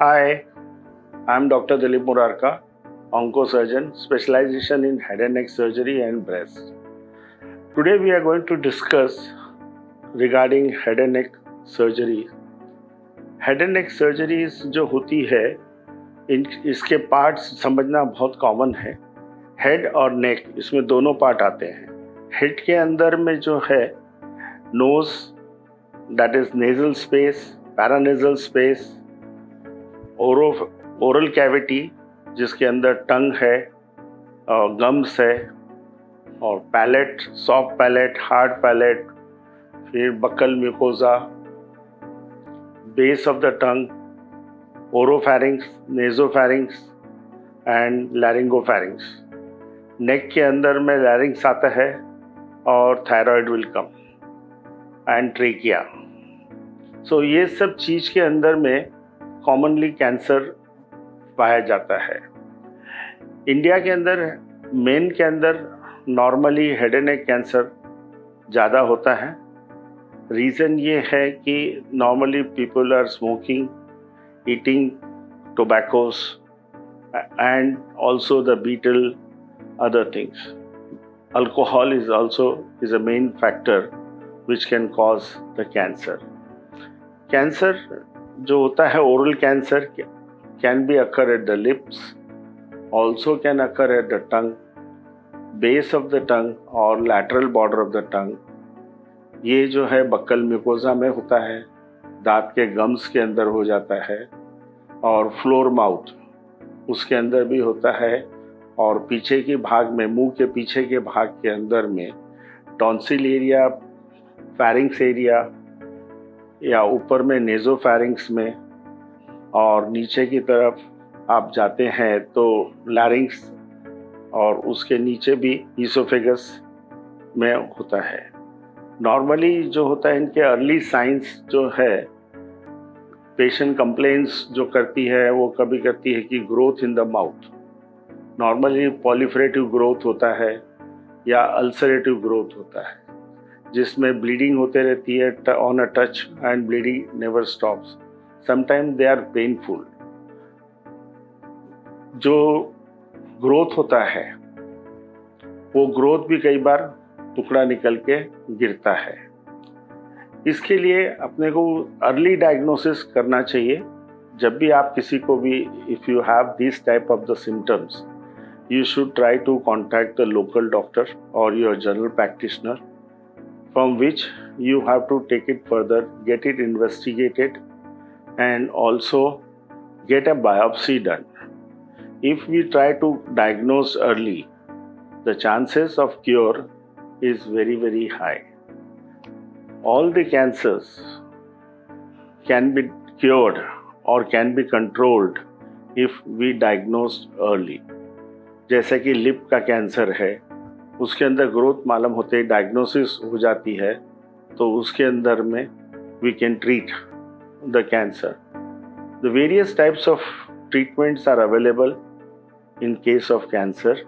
Hi, I'm Dr. Dilip Murarka, oncosurgeon, specialization in head and neck surgery and breast. Today we are going to discuss regarding head and neck surgery. Head and neck surgeries जो होती है इसके parts समझना बहुत common है। Head और नेक इसमें दोनों पार्ट आते हैं। हेड के अंदर में जो है nose, that is nasal space, paranasal space, oral cavity जिसके अंदर टंग है और गम्स है, और palate, soft palate, hard palate, फिर buccal mucosa, base of the tongue, oropharynx, nasopharynx and laryngopharynx. Neck के अंदर में लैरिंग्स आता है और thyroid will come and trachea. So ये सब चीज़ के अंदर में कॉमनली कैंसर पाया जाता है। इंडिया के अंदर मेन के अंदर normally head and neck cancer ज़्यादा होता है। रीज़न ये है कि normally people are smoking, eating tobaccos and also the betel other things. Alcohol is a main factor which can cause the cancer. Cancer जो होता है oral cancer can be occur at the lips, also can occur at the tongue, base of the tongue और lateral border of the tongue. ये जो है buckle mucosa में होता है, दांत के गम्स के अंदर हो जाता है, और फ्लोर माउथ उसके अंदर भी होता है, और पीछे के भाग में, मुंह के पीछे के भाग के अंदर में टॉन्सिल एरिया, फैरिंग्स एरिया, या ऊपर में नेजोफैरिंग्स में, और नीचे की तरफ आप जाते हैं तो लैरिंग्स, और उसके नीचे भी ईसोफेगस में होता है। नॉर्मली जो होता है इनके अर्ली साइंस जो है, पेशेंट कंप्लेंट्स जो करती है वो कभी करती है कि growth in the mouth, normally proliferative growth होता है या अल्सरेटिव ग्रोथ होता है, जिसमें ब्लीडिंग होते रहती है on a touch and bleeding never stops. Sometime they are painful. जो ग्रोथ होता है वो ग्रोथ भी कई बार टुकड़ा निकल के गिरता है। इसके लिए अपने को अर्ली डायग्नोसिस करना चाहिए। जब भी आप किसी को भी, if you have this type of the symptoms, you should try to contact the local doctor or your general practitioner, from which you have to take it further, get it investigated, and also get a biopsy done. If we try to diagnose early, the chances of cure is very, very high. All the cancers can be cured or can be controlled if we diagnosed early. जैसे कि lip का cancer है, उसके अंदर growth मालूम होते ही diagnosis हो जाती है, तो उसके अंदर में we can treat the cancer. The various types of treatments are available in case of cancer.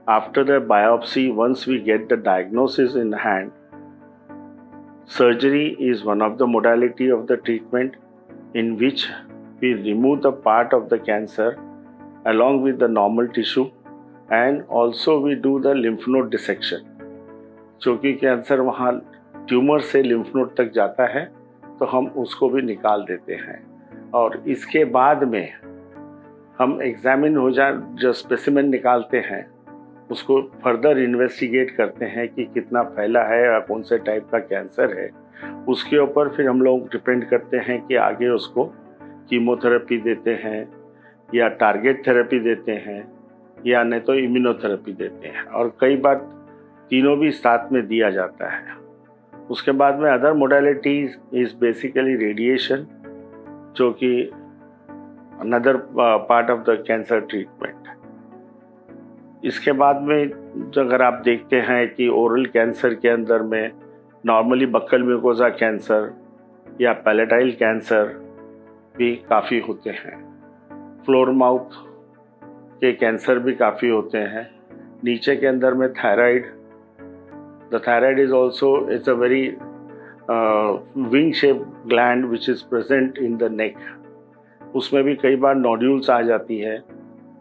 After the biopsy, once we get the diagnosis in hand, surgery is one of the modality of the treatment in which we remove the part of the cancer along with the normal tissue, and also we do the lymph node dissection। क्योंकि cancer वहाँ tumour से lymph node तक जाता है तो हम उसको भी निकाल देते हैं, और इसके बाद में हम एग्जामिन हो जो स्पेसिमेन निकालते हैं उसको फर्दर इन्वेस्टिगेट करते हैं कि कितना फैला है या कौन से टाइप का कैंसर है। उसके ऊपर फिर हम लोग डिपेंड करते हैं कि आगे उसको कीमोथेरेपी देते हैं या टारगेट थेरेपी देते हैं या नहीं तो इम्यूनोथेरेपी देते हैं, और कई बार तीनों भी साथ में दिया जाता है। उसके बाद में other modalities is basically radiation, जो कि another part of the cancer treatment. इसके बाद में जो अगर आप देखते हैं कि ओरल कैंसर के अंदर में नॉर्मली बक्कल म्यूकोजा कैंसर या पैलेटाइल कैंसर भी काफ़ी होते हैं। फ्लोर माउथ के कैंसर भी काफ़ी होते हैं। नीचे के अंदर में thyroid, the thyroid is also it's a very wing shaped gland which is present in the neck, उसमें भी कई बार नोड्यूल्स आ जाती है,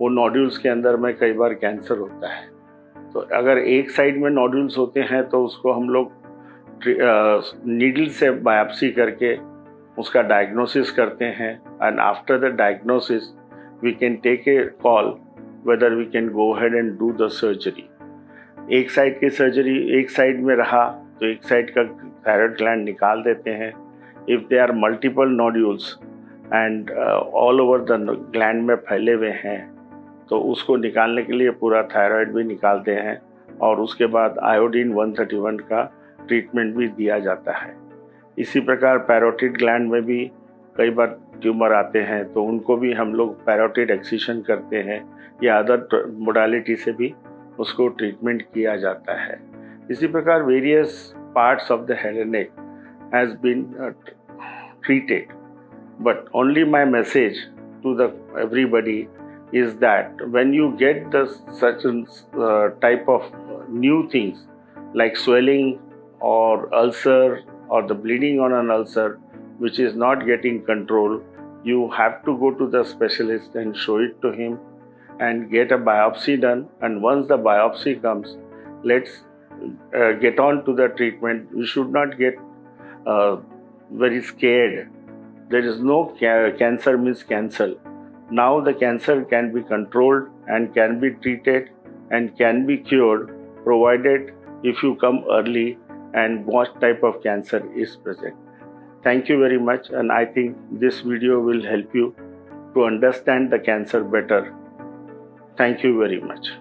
वो नोड्यूल्स के अंदर में कई बार कैंसर होता है। तो अगर एक साइड में नोड्यूल्स होते हैं तो उसको हम लोग नीडल से बायोप्सी करके उसका डायग्नोसिस करते हैं, and after the diagnosis we can take a call whether we can go ahead and do the surgery. एक साइड की सर्जरी एक साइड में रहा तो एक साइड का थायराइड ग्लैंड निकाल देते हैं। If they are multiple nodules and all over the gland में फैले हुए हैं तो उसको निकालने के लिए पूरा थायराइड भी निकालते हैं, और उसके बाद आयोडीन 131 का ट्रीटमेंट भी दिया जाता है। इसी प्रकार पैरोटिड ग्लैंड में भी कई बार ट्यूमर आते हैं तो उनको भी हम लोग पैरोटिड एक्सिशन करते हैं, या अदर मोडालिटी से भी उसको ट्रीटमेंट किया जाता है। इसी प्रकार various parts of the head and neck has been treated, but only my message to the everybody is that when you get the such type of new things like swelling or ulcer or the bleeding on an ulcer which is not getting control, you have to go to the specialist and show it to him and get a biopsy done. And once the biopsy comes, let's get on to the treatment. You should not get very scared. There is no cancer means cancel. Now the cancer can be controlled and can be treated and can be cured, provided if you come early and what type of cancer is present. Thank you very much, and I think this video will help you to understand the cancer better. Thank you very much.